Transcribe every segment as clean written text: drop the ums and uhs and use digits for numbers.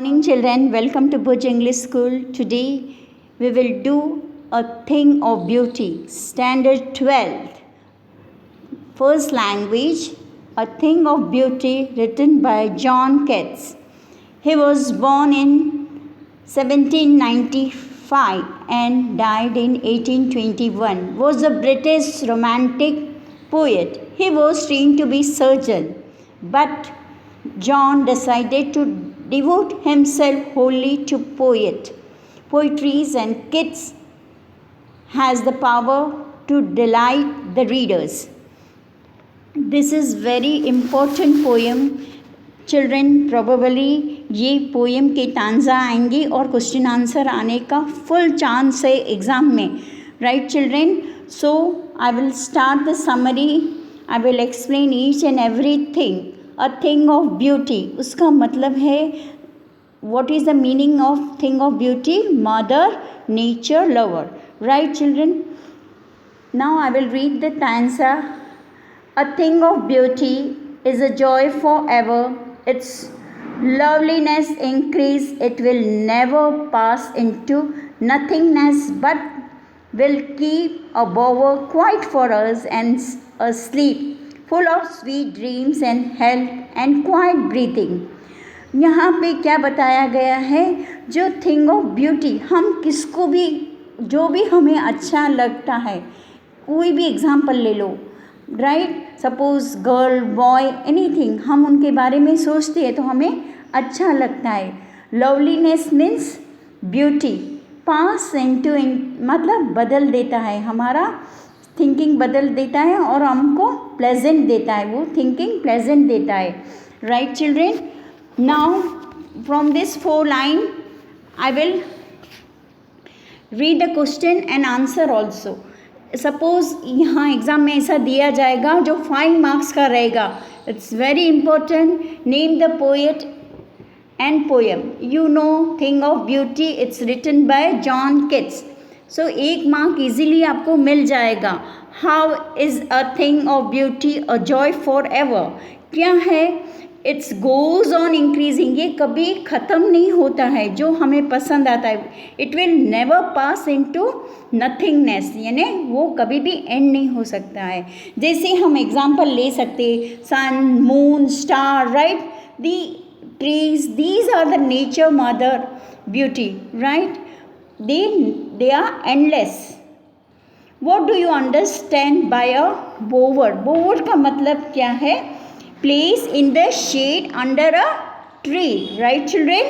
Morning children, welcome to Bhuj English School. Today we will do a thing of beauty, standard 12. First language, a thing of beauty written by John Keats. He was born in 1795 and died in 1821. Was a British romantic poet. He was trained to be surgeon, but John decided to devote himself wholly to poetry, and Keats has the power to delight the readers. This is very important poem. Children probably ये poem के तांजा आएंगे और question answer आने का full chance है exam में, right children? So I will start the summary. I will explain each and every thing. A thing of beauty, उसका मतलब है what is the meaning of thing of beauty? Mother nature lover, right children? Now I will read the stanza. A thing of beauty is a joy forever, its loveliness increase, it will never pass into nothingness, but will keep a bower quiet for us and asleep, full of sweet dreams and health and quiet breathing. यहाँ पे क्या बताया गया है? जो thing of beauty, हम किसको भी, जो भी हमें अच्छा लगता है, कोई भी एग्जाम्पल ले लो, right? Suppose girl boy anything, हम उनके बारे में सोचते हैं तो हमें अच्छा लगता है. Loveliness means beauty. पास इनटू मतलब बदल देता है, हमारा थिंकिंग बदल देता है और हमको प्लेजेंट देता है, वो थिंकिंग प्लेजेंट देता है, right children? Now from this 4 line I will read the question and answer also. Suppose यहाँ एग्ज़ाम में ऐसा दिया जाएगा जो 5 मार्क्स का रहेगा. It's very important. Name the poet and poem. You know thing of beauty, it's written by John Keats. So 1 mark easily आपको मिल जाएगा. How is a thing of beauty a joy forever? क्या है? It's goes on increasing, ये कभी ख़त्म नहीं होता है जो हमें पसंद आता है. It will never pass into nothingness, यानी वो कभी भी एंड नहीं हो सकता है. जैसे हम एग्जांपल ले सकते, sun, moon, star, right? The trees, these are the nature mother beauty, right? They are endless. What do you understand by a bower? Bower का मतलब क्या है? Place in the shade under a tree, right children?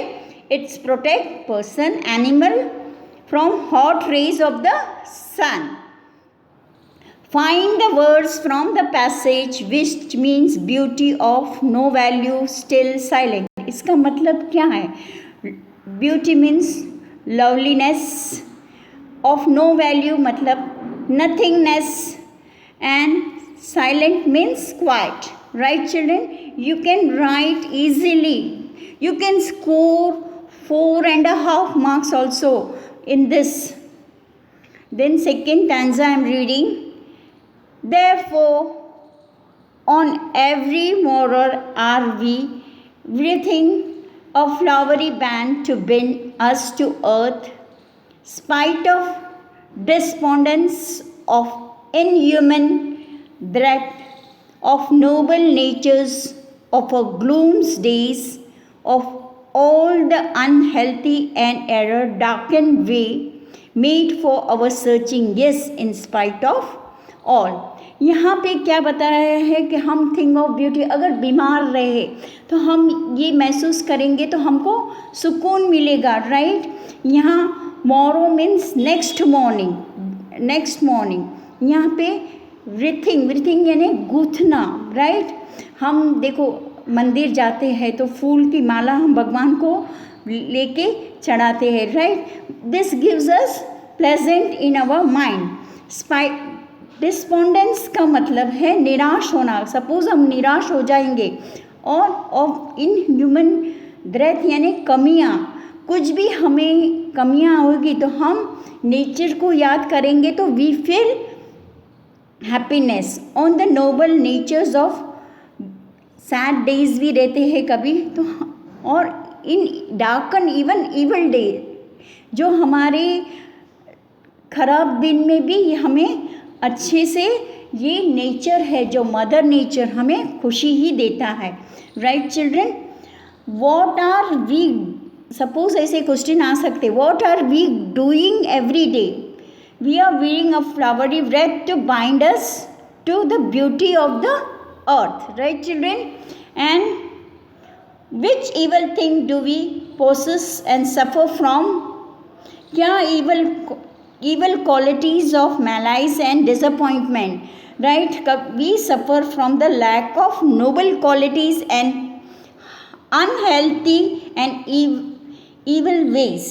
It's protect person, animal from hot rays of the sun. Find the words from the passage which means beauty of no value, still silent. इसका मतलब क्या है? Beauty means loveliness, of no value मतलब nothingness, and silent means quiet. Right children? You can write easily. You can score 4.5 marks also in this. Then second stanza I am reading. Therefore on every morrow are we breathing a flowery band to bend us to earth, spite of despondence of inhuman dread, of noble natures, of our gloom's days, of all the unhealthy and error darkened way made for our searching, yes, in spite of all. यहाँ पे क्या बताया है कि हम thing of beauty, अगर बीमार रहे तो हम ये महसूस करेंगे तो हमको सुकून मिलेगा, राइट? यहाँ Morrow means next morning, next morning. यहाँ पे वृथिंग यानी गूंथना, राइट? हम देखो मंदिर जाते हैं तो फूल की माला हम भगवान को लेके चढ़ाते हैं, right? This gives us pleasant in our mind. Despondence का मतलब है निराश होना. सपोज हम निराश हो जाएंगे. और ऑफ इन ह्यूमन ड्रेथ यानी कमियाँ, कुछ भी हमें कमियाँ होगी तो हम नेचर को याद करेंगे तो we feel happiness. On the noble natures of sad days भी रहते हैं कभी तो, और in darken even evil day, जो हमारे खराब दिन में भी हमें अच्छे से, ये नेचर है जो मदर नेचर हमें खुशी ही देता है. Right children, what are we, suppose ऐसे क्वेश्चन आ सकते, what are we doing every day? We are wearing a flowery wreath to bind us to the beauty of the earth. Right children? And which evil thing do we possess and suffer from? क्या evil qualities of malice and disappointment, right? We suffer from the lack of noble qualities and unhealthy and evil ways.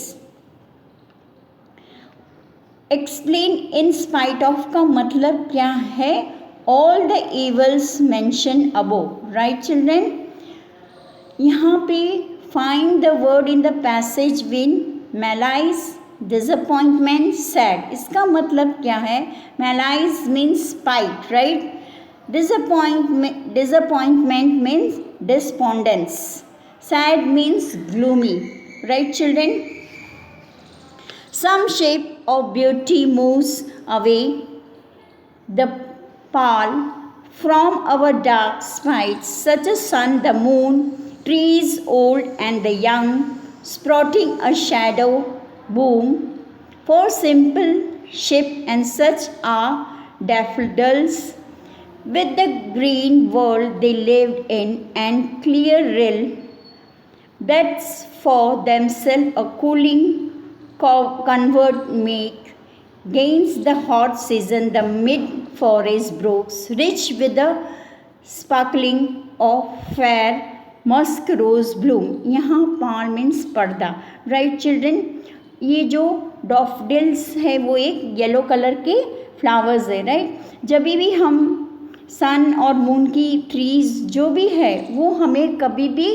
Explain in spite of का मतलब क्या है? All the evils mentioned above. Right children, यहाँ पे find the word in the passage win malice, disappointment, sad. इसका मतलब क्या है? malice means spite, right? disappointment means despondence. sad means gloomy. Right children? Some shape of beauty moves away the pall from our dark spites, such as sun, the moon, trees old and the young, sprouting a shadow boom for simple ship, and such are daffodils with the green world they lived in, and clear rill that's for themselves a cooling convert make gains the hot season, the mid forest brooks rich with the sparkling of fair musk rose bloom. यहाँ पाल means पर्दा. Right children, ये जो डॉफडिल्स है वो एक yellow colour के flowers है. Right, जब भी हम सन और मून की ट्रीज जो भी है वो हमें कभी भी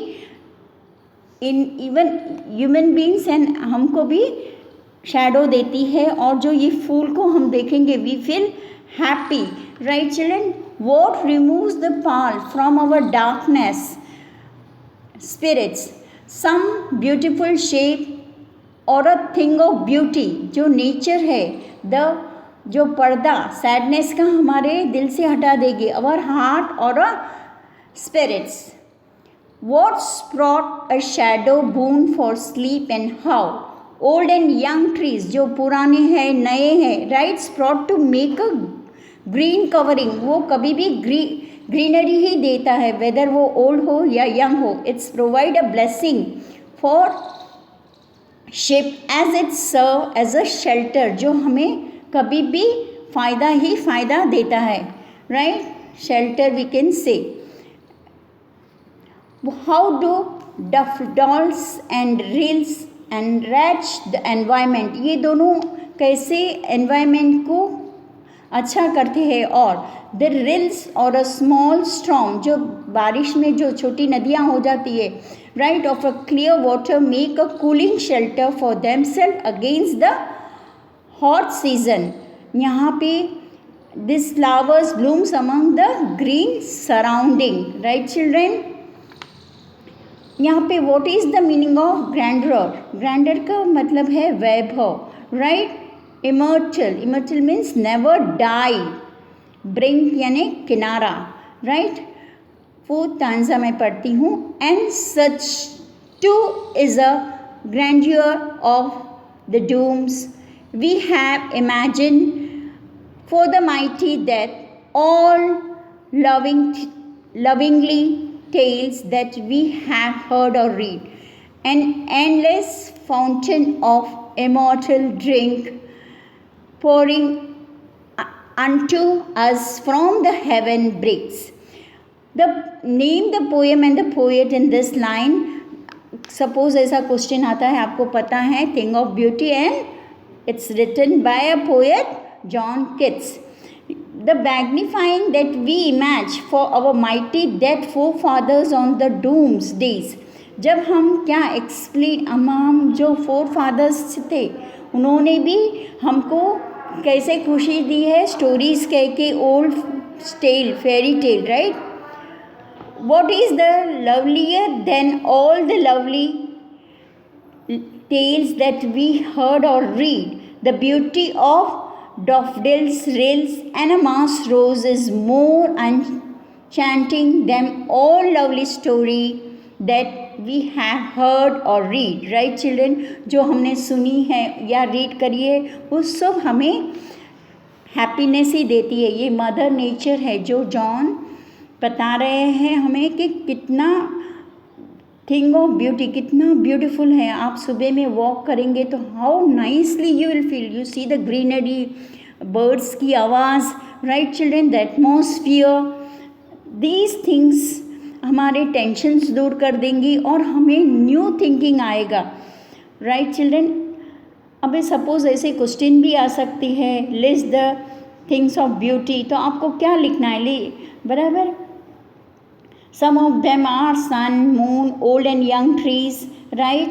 इवन ह्यूमन बींग्स एंड हमको भी शैडो देती है, और जो ये फूल को हम देखेंगे we feel happy. Right children, what removes the pall from our darkness spirits, some beautiful shape और अ थिंग ऑफ ब्यूटी. जो नेचर है, जो पर्दा सैडनेस का हमारे दिल से हटा देगी, अवर हार्ट और अ spirits. What brought a shadow boon for sleep, and how old and young trees, जो पुराने हैं नए हैं, right, brought to make a green covering, वो कभी भी ग्रीनरी ही देता है, वेदर वो ओल्ड हो या यंग हो. It's provide a blessing for sheep as it serve as a shelter, जो हमें कभी भी फ़ायदा ही फ़ायदा देता है. Right, shelter we can say. How do daffodils and rills enrich the environment? ये दोनों कैसे एनवायरनमेंट को अच्छा करते हैं. और the rills और a small storm, जो बारिश में जो छोटी नदियाँ हो जाती है, right, of a clear water make a cooling shelter for themselves against the hot season. यहाँ पे this flowers blooms among the green surrounding. Right children? यहाँ पे what is the meaning of grandeur? Grandeur का मतलब है वैभव. Right, immortal means never die. Brink यानी किनारा. राइट, फोर्थ तांजा मैं पढ़ती हूँ. And such too is a grandeur of the dooms we have imagine for the mighty that all lovingly tales that we have heard or read, an endless fountain of immortal drink pouring unto us from the heaven bricks. Name the poem and the poet in this line. Suppose ऐसा question आता है, आपको पता है, thing of beauty, and it's written by a poet John Keats. The magnifying that we imagine for our mighty dead forefathers on the doomsdays. जब हम क्या explain, हम जो forefathers थे उन्होंने भी हमको कैसे खुशी दी है, स्टोरीज कह के, old tale, fairy tale. Right, what is the lovelier than all the lovely tales that we heard or read. The beauty of daffodils, rills, and a moss rose is more enchanting than all lovely story that we have heard or read. Right children? जो हमने सुनी है या read करी है वो सब हमें हैप्पीनेस ही देती है. ये मदर नेचर है जो जॉन बता रहे हैं हमें कि कितना थिंग ऑफ ब्यूटी, कितना ब्यूटीफुल है. आप सुबह में वॉक करेंगे तो how nicely you will feel. You see the greenery, birds की आवाज़. Right children? The atmosphere, these things हमारे टेंशन्स दूर कर देंगी और हमें न्यू थिंकिंग आएगा. Right children? अभी सपोज ऐसे क्वेश्चन भी आ सकती है, list the things of beauty. तो आपको क्या लिखना है? बराबर. Some of them are sun, moon, old and young trees, right?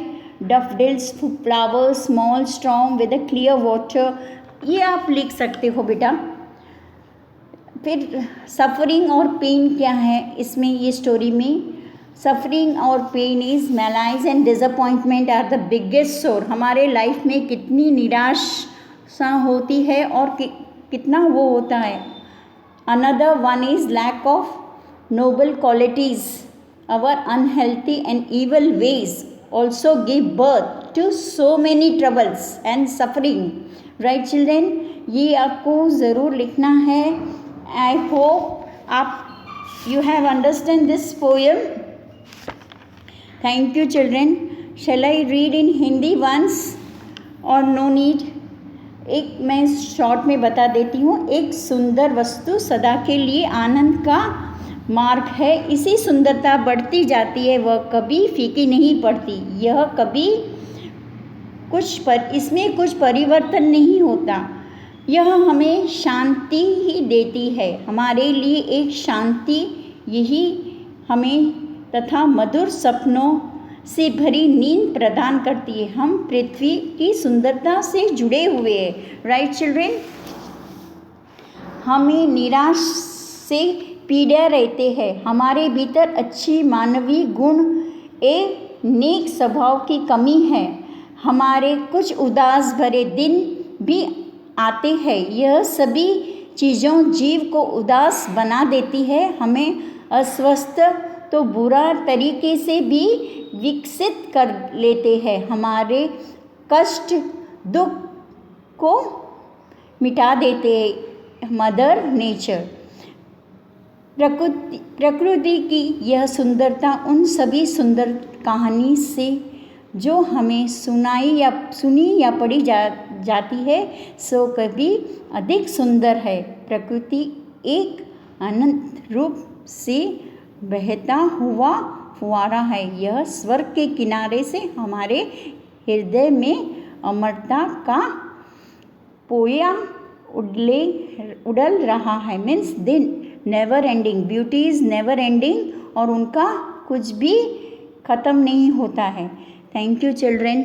Daffodils, flowers, small storm with a clear water. ये आप लिख सकते हो बेटा. फिर सफरिंग और पेन क्या है इसमें, ये स्टोरी में? सफरिंग और pain is malaise and disappointment are the biggest sore. हमारे लाइफ में कितनी निराशा होती है और कितना वो होता है. Another one is lack of noble qualities. Our unhealthy and evil ways also give birth to so many troubles and suffering. Right children? ये आपको ज़रूर लिखना है. I hope आप you have understand this poem. Thank you children. Shall I read in Hindi once or no need? एक मैं short में बता देती हूँ. एक सुंदर वस्तु सदा के लिए आनंद का मार्ग है. इसी सुंदरता बढ़ती जाती है, वह कभी फीकी नहीं पड़ती. यह कभी इसमें कुछ परिवर्तन नहीं होता. यह हमें शांति ही देती है. हमारे लिए एक शांति यही हमें तथा मधुर सपनों से भरी नींद प्रदान करती है. हम पृथ्वी की सुंदरता से जुड़े हुए हैं. Right children? हमें निराश से पीड़े रहते हैं. हमारे भीतर अच्छी मानवीय गुण नेक स्वभाव की कमी है. हमारे कुछ उदास भरे दिन भी आते हैं. यह सभी चीज़ों जीव को उदास बना देती है. हमें अस्वस्थ तो बुरा तरीके से भी विकसित कर लेते हैं. हमारे कष्ट दुख को मिटा देते हैं मदर नेचर. प्रकृति की यह सुंदरता उन सभी सुंदर कहानी से जो हमें सुनी या पढ़ी जाती है सो कभी अधिक सुंदर है. प्रकृति एक अनंत रूप से बहता हुआ फुवारा है. यह स्वर्ग के किनारे से हमारे हृदय में अमरता का पोया उड़ल रहा है. मीन्स दिन never ending. Beauty is never ending और उनका कुछ भी ख़त्म नहीं होता है. Thank you children.